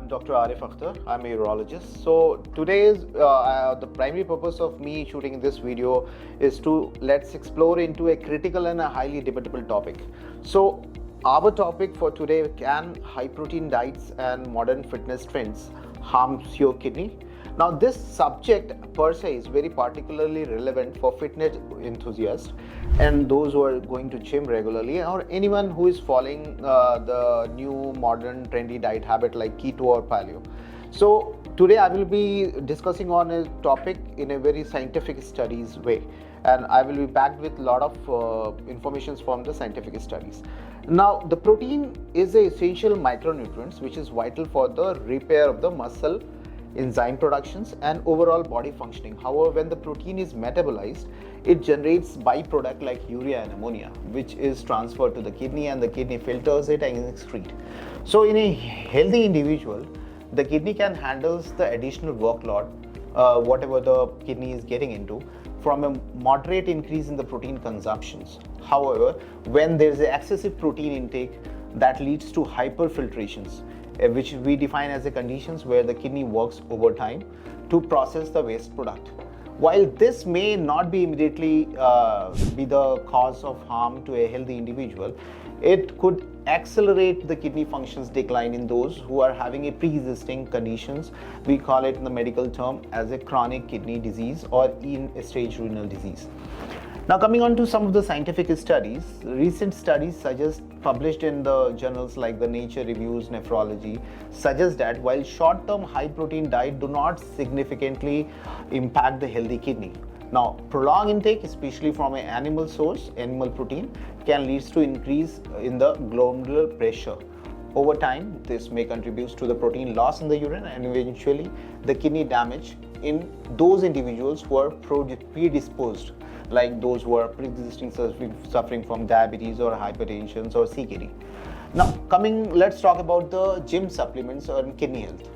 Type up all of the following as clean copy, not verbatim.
Dr. Arif Akhtar. I'm a urologist. So the primary purpose of me shooting this video is to let's explore into a critical and a highly debatable topic. So our topic for today: can high protein diets and modern fitness trends harm your kidney? Now, this subject per se is very particularly relevant for fitness enthusiasts and those who are going to gym regularly, or anyone who is following the new modern trendy diet habit like keto or paleo. So today I will be discussing on a topic in a very scientific studies way, and I will be backed with a lot of informations from the scientific studies. Now, the protein is an essential micronutrient which is vital for the repair of the muscle, enzyme productions and overall body functioning. However, when the protein is metabolized, it generates byproduct like urea and ammonia, which is transferred to the kidney, and the kidney filters it and excrete. So in a healthy individual, the kidney can handle the additional workload whatever the kidney is getting into from a moderate increase in the protein consumptions. However, when there is an excessive protein intake, that leads to hyperfiltrations, which we define as the conditions where the kidney works overtime to process the waste product. While this may not be immediately be the cause of harm to a healthy individual, it could accelerate the kidney functions decline in those who are having a pre-existing conditions. We call it in the medical term as a chronic kidney disease or in stage renal disease. Now, coming on to some of the scientific studies, recent studies published in the journals like the Nature Reviews Nephrology suggest that while short-term high-protein diet do not significantly impact the healthy kidney, now prolonged intake, especially from an animal source, animal protein, can lead to increase in the glomerular pressure. Over time, this may contribute to the protein loss in the urine and eventually the kidney damage in those individuals who are predisposed, like those who are pre-existing suffering from diabetes or hypertension or CKD. Now, let's talk about the gym supplements or kidney health.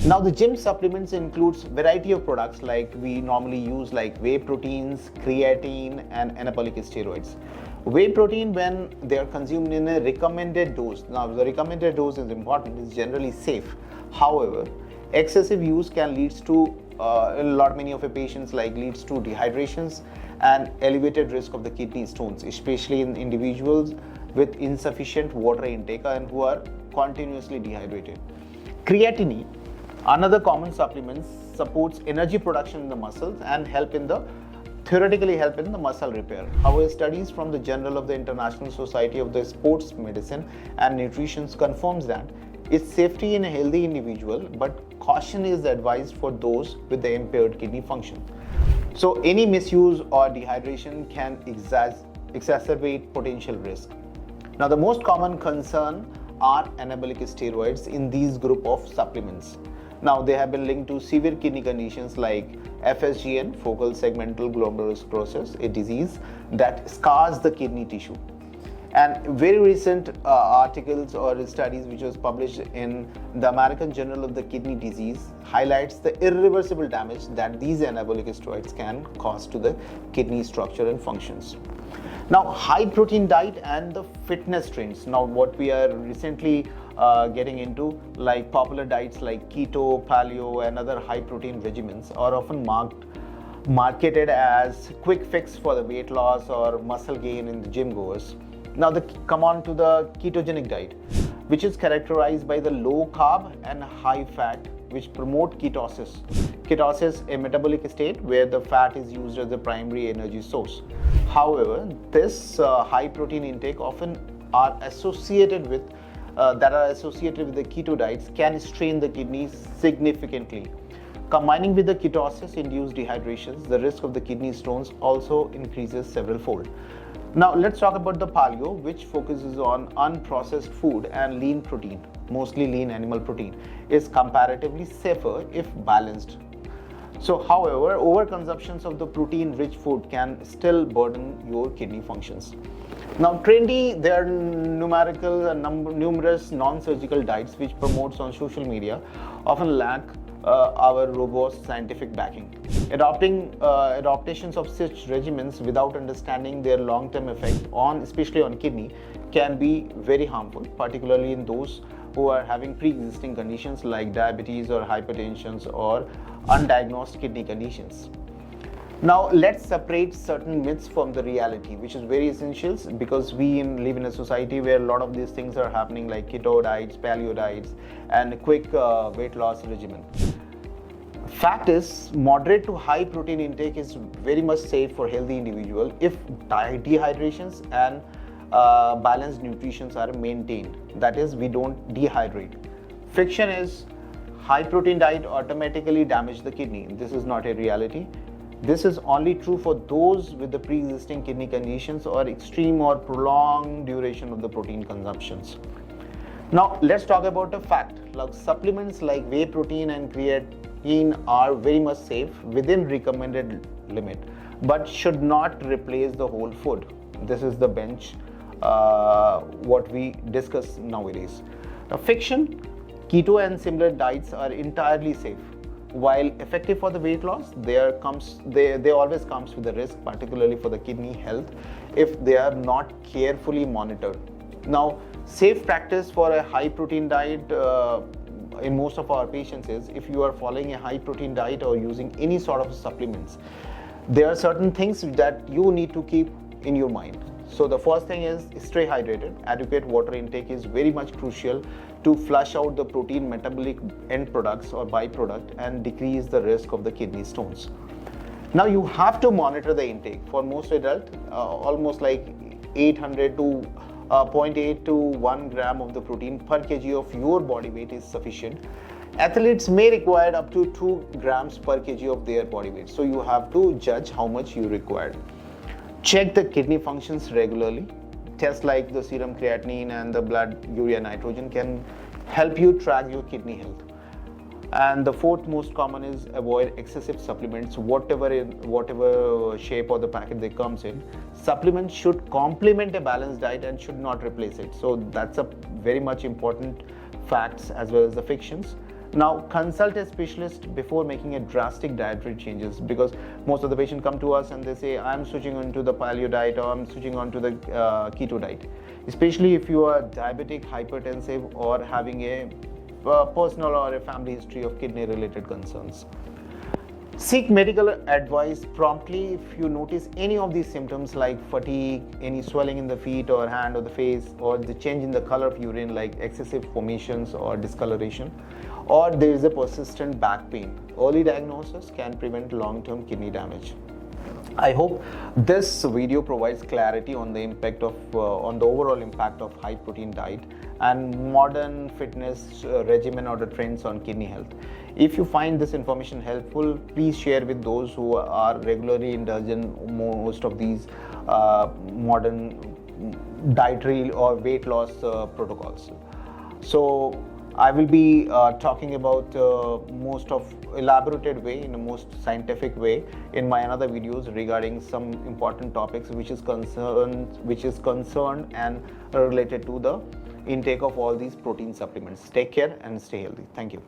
Now, the gym supplements includes variety of products like we normally use, like whey proteins, creatine and anabolic steroids. Whey protein, when they are consumed in a recommended dose, now the recommended dose is important, is generally safe. However, excessive use can lead to many of the patients leads to dehydrations and elevated risk of the kidney stones, especially in individuals with insufficient water intake and who are continuously dehydrated. Creatinine, another common supplement, supports energy production in the muscles and theoretically help in the muscle repair. However, studies from the Journal of the International Society of the Sports Medicine and Nutrition confirms that its safety in a healthy individual, but caution is advised for those with the impaired kidney function. So any misuse or dehydration can exacerbate potential risk. Now, the most common concern are anabolic steroids in these group of supplements. Now, they have been linked to severe kidney conditions like FSGN, focal segmental glomerular sclerosis, a disease that scars the kidney tissue. And very recent articles or studies which was published in the American Journal of the Kidney Disease highlights the irreversible damage that these anabolic steroids can cause to the kidney structure and functions. Now, high protein diet and the fitness trends. Now, what we are recently getting into, like popular diets like keto, paleo and other high protein regimens are often marketed as quick fix for the weight loss or muscle gain in the gym goers. Now, come on to the ketogenic diet, which is characterized by the low carb and high fat, which promote ketosis. Ketosis, a metabolic state where the fat is used as the primary energy source. However, this high protein intake often are associated with the keto diets can strain the kidneys significantly. Combining with the ketosis-induced dehydrations, the risk of the kidney stones also increases several fold. Now, let's talk about the paleo, which focuses on unprocessed food and lean protein, mostly lean animal protein, is comparatively safer if balanced. So, however, overconsumptions of the protein-rich food can still burden your kidney functions. Now, trendy, there are numerous non-surgical diets which promotes on social media often lack our robust scientific backing. Adaptations of such regimens without understanding their long-term effect especially on kidney, can be very harmful, particularly in those who are having pre-existing conditions like diabetes or hypertension or undiagnosed kidney conditions. Now let's separate certain myths from the reality, which is very essential because we live in a society where a lot of these things are happening, like keto diets, paleo diets, and quick weight loss regimen. Fact is, moderate to high protein intake is very much safe for healthy individual if dehydrations and balanced nutrition are maintained. That is, we don't dehydrate. Fiction is high protein diet automatically damage the kidney. This is not a reality. This is only true for those with the pre-existing kidney conditions or extreme or prolonged duration of the protein consumptions. Now let's talk about a fact. Like supplements like whey protein and creatine are very much safe within recommended limit, but should not replace the whole food. This is the bench what we discuss nowadays. Now fiction, keto and similar diets are entirely safe. While effective for the weight loss, they always comes with a risk, particularly for the kidney health, if they are not carefully monitored. Now, safe practice for a high protein diet in most of our patients is if you are following a high protein diet or using any sort of supplements, there are certain things that you need to keep in your mind. So the first thing is stay hydrated. Adequate water intake is very much crucial to flush out the protein metabolic end products or byproduct and decrease the risk of the kidney stones. Now you have to monitor the intake. For most adults, almost like 800 to 0.8 to 1 gram of the protein per kg of your body weight is sufficient. Athletes may require up to 2 grams per kg of their body weight. So you have to judge how much you require. Check the kidney functions regularly. Tests like the serum creatinine and the blood urea nitrogen can help you track your kidney health. And the fourth most common is avoid excessive supplements, whatever shape or the packet they comes in. Supplements should complement a balanced diet and should not replace it. So that's a very much important facts as well as the fictions. Now consult a specialist before making a drastic dietary changes, because most of the patients come to us and they say, I'm switching on to the paleo diet or I'm switching on to the keto diet. Especially if you are diabetic, hypertensive, or having a personal or a family history of kidney related concerns. Seek medical advice promptly if you notice any of these symptoms like fatigue, any swelling in the feet or hand or the face, or the change in the color of urine like excessive formations or discoloration, or there is a persistent back pain. Early diagnosis can prevent long-term kidney damage. I hope this video provides clarity on the impact of on the overall impact of high protein diet and modern fitness regimen or the trends on kidney health. If you find this information helpful, please share with those who are regularly indulgent most of these modern dietary or weight loss protocols. So I will be talking about most of elaborated way in a most scientific way in my another videos regarding some important topics which is concerned and related to the intake of all these protein supplements. Take care and stay healthy. Thank you.